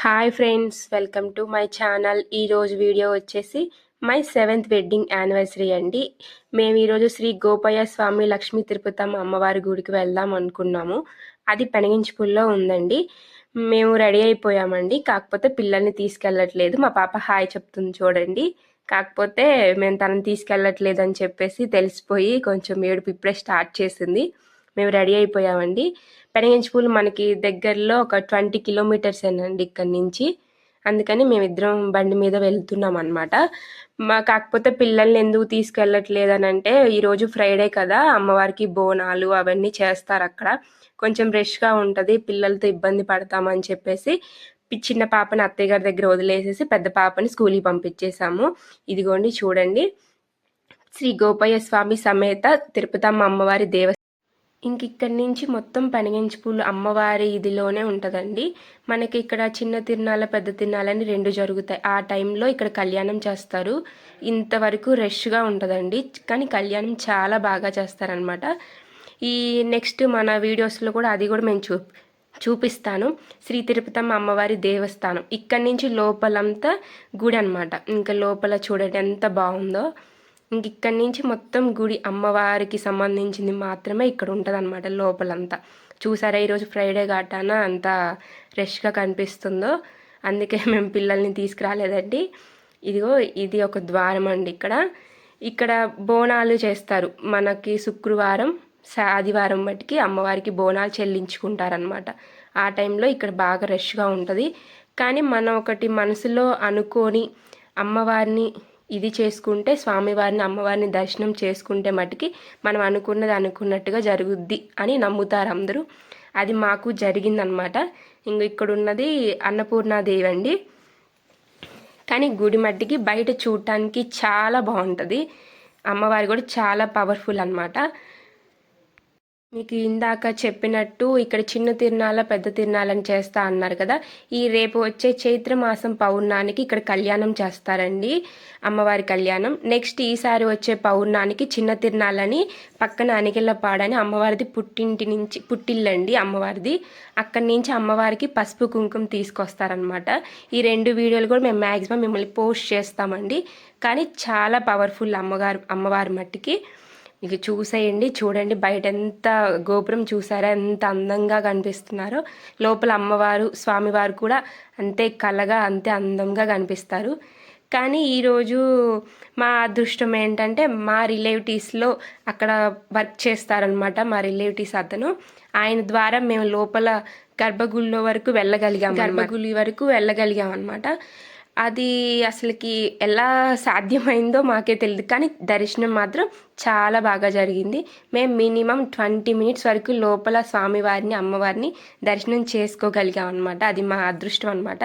Hi friends, welcome to my channel. ఈరోజు video వచ్చేసి my 7th wedding anniversary అండి. మేము ఈరోజు శ్రీ గోపయ్య స్వామి లక్ష్మీ తిరుపతమ్మ అమ్మవారి గుడికి వెళ్దాం అనుకున్నాము. అది పెనగించిపుల్లో ఉందండి. మేము రెడీ అయిపోయామండి, కాకపోతే పిల్లల్ని తీసుకెళ్ళట్లేదు. మా పాప హాయ్ చెప్తుంది చూడండి. కాకపోతే మేము తనని తీసుకెళ్ళట్లేదు అని చెప్పేసి తెలిసిపోయి కొంచెం ఏడుపు ఇప్పుడే స్టార్ట్ చేసింది. మేము రెడీ అయిపోయామండి. పెనగించిపూలు మనకి దగ్గరలో ఒక 20 కిలోమీటర్స్ ఏనండి ఇక్కడి నుంచి. అందుకని మేమిద్దరం బండి మీద వెళ్తున్నాం అనమాట. కాకపోతే పిల్లల్ని ఎందుకు తీసుకెళ్ళట్లేదు అని అంటే, ఈరోజు ఫ్రైడే కదా, అమ్మవారికి బోనాలు అవన్నీ చేస్తారు అక్కడ. కొంచెం రష్గా ఉంటుంది, పిల్లలతో ఇబ్బంది పడతామని చెప్పేసి చిన్న పాపని అత్తయ్య గారి దగ్గర వదిలేసేసి పెద్ద పాపని స్కూల్కి పంపించేశాము. ఇదిగోండి చూడండి, శ్రీ గోపయ్య స్వామి సమేత తిరుపతమ్మ అమ్మవారి ఇక్కడి నుంచి మొత్తం పెనగించిపూలు అమ్మవారి ఇదిలోనే ఉంటుందండి. మనకి ఇక్కడ చిన్న తిరునాళ్ళ పెద్ద తిరునాళ్ళని 2 జరుగుతాయి. ఆ టైంలో ఇక్కడ కళ్యాణం చేస్తారు. ఇంతవరకు రష్గా ఉంటుందండి, కానీ కళ్యాణం చాలా బాగా చేస్తారనమాట. ఈ నెక్స్ట్ మన వీడియోస్లో కూడా అది కూడా మేము చూపిస్తాను. శ్రీ తిరుపతమ్మ అమ్మవారి దేవస్థానం ఇక్కడి నుంచి లోపలంతా గుడి అనమాట. ఇంకా లోపల చూడండి ఎంత బాగుందో. ఇక్కడి నుంచి మొత్తం గుడి అమ్మవారికి సంబంధించింది మాత్రమే ఇక్కడ ఉంటుంది అనమాట లోపలంతా. చూసారా ఈరోజు ఫ్రైడే ఘాటాన అంత రష్గా కనిపిస్తుందో, అందుకే మేము పిల్లల్ని తీసుకురాలేదండి. ఇదిగో ఇది ఒక ద్వారం అండి. ఇక్కడ బోనాలు చేస్తారు. మనకి శుక్రవారం ఆదివారం బట్టికి అమ్మవారికి బోనాలు చెల్లించుకుంటారనమాట. ఆ టైంలో ఇక్కడ బాగా రష్గా ఉంటుంది. కానీ మనం ఒకటి మనసులో అనుకొని అమ్మవారిని ఇది చేసుకుంటే, స్వామివారిని అమ్మవారిని దర్శనం చేసుకుంటే మటుకి మనం అనుకున్నది అనుకున్నట్టుగా జరుగుద్ది అని నమ్ముతారు అందరూ. అది మాకు జరిగిందనమాట. ఇక్కడ ఉన్నది అన్నపూర్ణాదేవి అండి. కానీ గుడి మట్టికి బయట చూడటానికి చాలా బాగుంటుంది. అమ్మవారి కూడా చాలా పవర్ఫుల్ అనమాట. మీకు ఇందాక చెప్పినట్టు ఇక్కడ చిన్న తిరునాళ్ళ పెద్ద తిరునాళ్ళని చేస్తా అన్నారు కదా. ఈ రేపు వచ్చే చైత్రమాసం పౌర్ణానికి ఇక్కడ కళ్యాణం చేస్తారండి, అమ్మవారి కళ్యాణం. నెక్స్ట్ ఈసారి వచ్చే పౌర్ణానికి చిన్న తిరునాళ్ళని పక్కన అనికెళ్ళపాడని అమ్మవారిది పుట్టిల్లండి అమ్మవారిది. అక్కడి నుంచి అమ్మవారికి పసుపు కుంకుమ తీసుకొస్తారనమాట. ఈ 2 వీడియోలు కూడా మేము మ్యాక్సిమం మిమ్మల్ని పోస్ట్ చేస్తామండి. కానీ చాలా పవర్ఫుల్ అమ్మవారి మట్టికి. మీకు చూసేయండి, చూడండి బయట ఎంత గోపురం చూసారా, ఎంత అందంగా కనిపిస్తున్నారో. లోపల అమ్మవారు స్వామివారు కూడా అంతే కళగా అంతే అందంగా కనిపిస్తారు. కానీ ఈరోజు మా అదృష్టం ఏంటంటే, మా రిలేటివ్స్లో అక్కడ వర్క్ చేస్తారనమాట. మా రిలేటివ్స్ అతను, ఆయన ద్వారా మేము లోపల గర్భగుడి వరకు వెళ్ళగలిగాం అనమాట. అది అసలుకి ఎలా సాధ్యమైందో మాకే తెలియదు, కానీ దర్శనం మాత్రం చాలా బాగా జరిగింది. మేము మినిమం 20 మినిట్స్ వరకు లోపల స్వామివారిని అమ్మవారిని దర్శనం చేసుకోగలిగాం అనమాట. అది మా అదృష్టం అనమాట.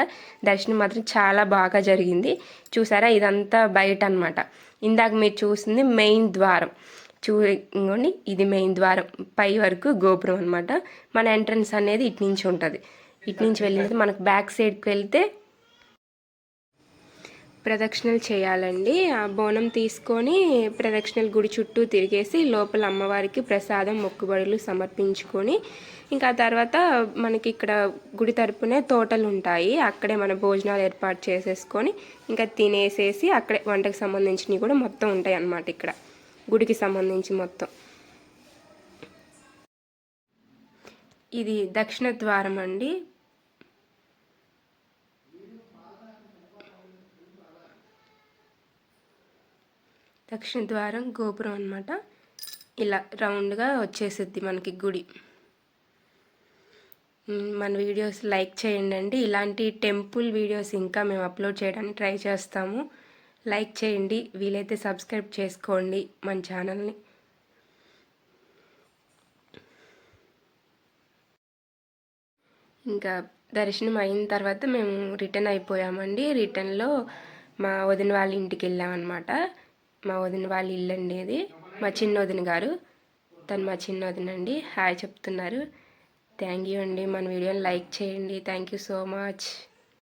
దర్శనం మాత్రం చాలా బాగా జరిగింది. చూసారా, ఇదంతా బయట అనమాట. ఇందాక మీరు చూసింది మెయిన్ ద్వారం. చూడండి, ఇది మెయిన్ ద్వారం, పై వరకు గోపురం అనమాట. మన ఎంట్రన్స్ అనేది ఇటు నుంచి ఉంటుంది. ఇటు నుంచి వెళ్ళినది మనకు బ్యాక్ సైడ్కి వెళ్తే ప్రదక్షిణలు చేయాలండి. ఆ బోనం తీసుకొని ప్రదక్షిణలు గుడి చుట్టూ తిరిగేసి లోపల అమ్మవారికి ప్రసాదం మొక్కుబడులు సమర్పించుకొని, ఇంకా తర్వాత మనకి ఇక్కడ గుడి తరపునే తోటలు ఉంటాయి, అక్కడే మన భోజనాలు ఏర్పాటు చేసేసుకొని ఇంకా తినేసేసి అక్కడే వంటకు సంబంధించినవి కూడా మొత్తం ఉంటాయి అన్నమాట. ఇక్కడ గుడికి సంబంధించి మొత్తం. ఇది దక్షిణ ద్వారం అండి. దక్షిణ ద్వారం గోపురం అనమాట. ఇలా రౌండ్గా వచ్చేసిద్ది మనకి గుడి. మన వీడియోస్ లైక్ చేయండి. ఇలాంటి టెంపుల్ వీడియోస్ ఇంకా మేము అప్లోడ్ చేయడానికి ట్రై చేస్తాము. లైక్ చేయండి, వీలైతే సబ్స్క్రైబ్ చేసుకోండి మన ఛానల్ని. ఇంకా దర్శనం అయిన తర్వాత మేము రిటర్న్ అయిపోయామండి. రిటర్న్లో మా వదిన వాళ్ళ ఇంటికి వెళ్ళామన్నమాట. మా వదిన వాళ్ళ ఇల్లు అండి అది. మా చిన్న వదిన గారు, తను మా చిన్న వదిన అండి. హాయ్ చెప్తున్నారు. థ్యాంక్ యూ అండి. మన వీడియోని లైక్ చేయండి. Thank you so much.